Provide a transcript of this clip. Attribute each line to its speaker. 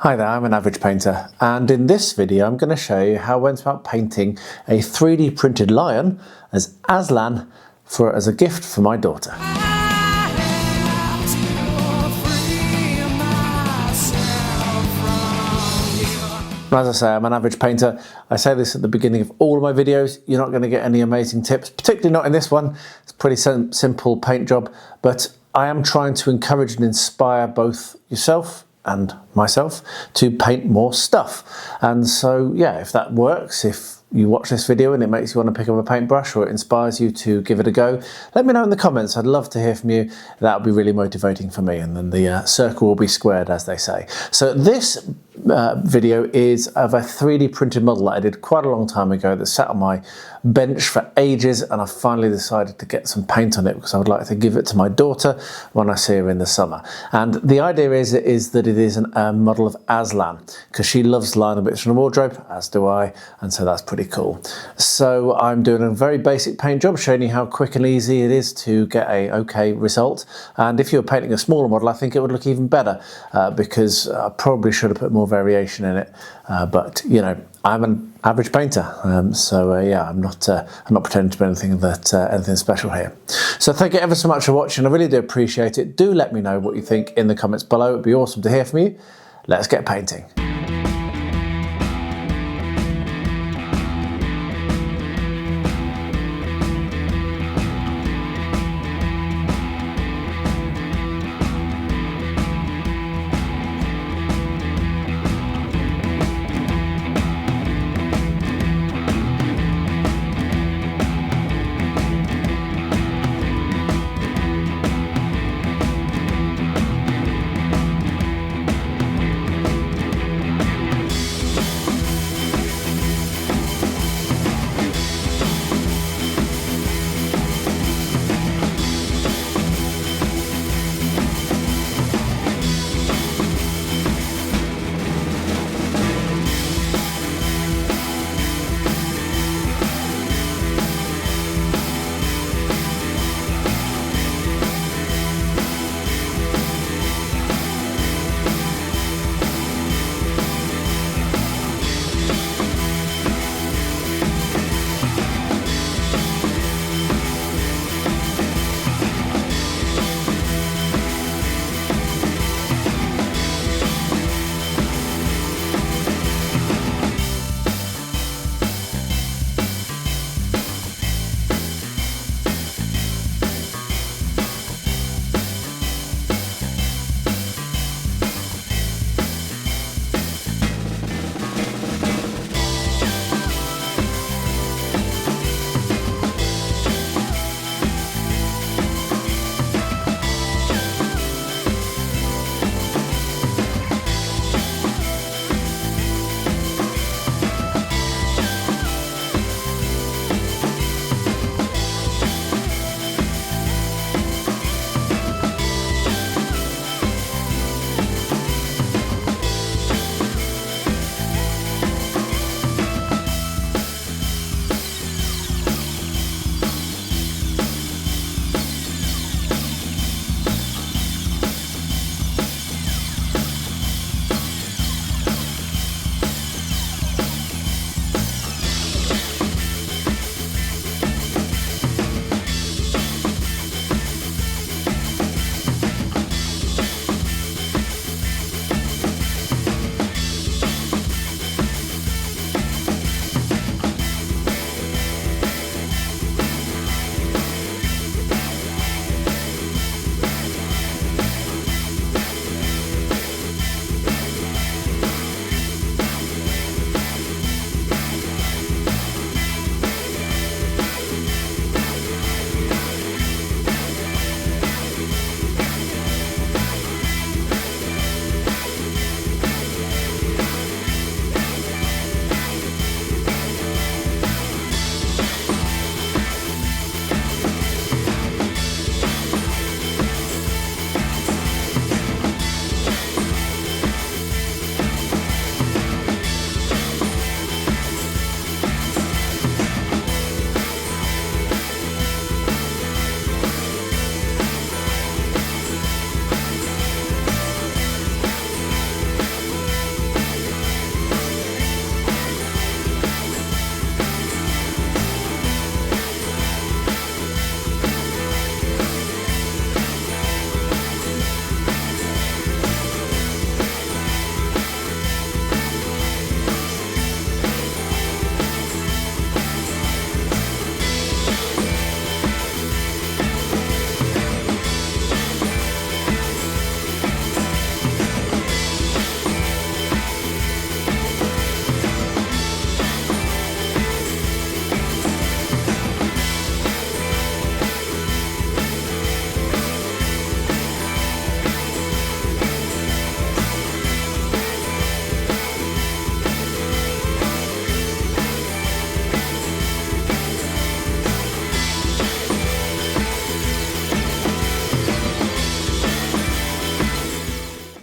Speaker 1: Hi there, I'm an average painter, and in this video I'm going to show you how I went about painting a 3D printed lion as Aslan as a gift for my daughter. As I say, I'm an average painter. I say this at the beginning of all of my videos. You're not going to get any amazing tips, particularly not in this one. It's a pretty simple paint job, but I am trying to encourage and inspire both yourself and myself to paint more stuff. And so, yeah, if that works, if you watch this video and it makes you want to pick up a paintbrush or it inspires you to give it a go, let me know in the comments. I'd love to hear from you. That would be really motivating for me, and then the circle will be squared, as they say. So this video is of a 3D printed model that I did quite a long time ago that sat on my bench for ages, and I finally decided to get some paint on it because I would like to give it to my daughter when I see her in the summer. And the idea is that it is a model of Aslan, because she loves liner bits from the wardrobe, as do I, and so that's pretty cool. So I'm doing a very basic paint job, showing you how quick and easy it is to get a okay result. And if you were painting a smaller model, I think it would look even better, because I probably should have put more variation in it, but you know, I'm an average painter, so yeah, I'm not pretending to be anything special here. So thank you ever so much for watching. I really do appreciate it. Do let me know what you think in the comments below. It'd be awesome to hear from you. Let's get painting.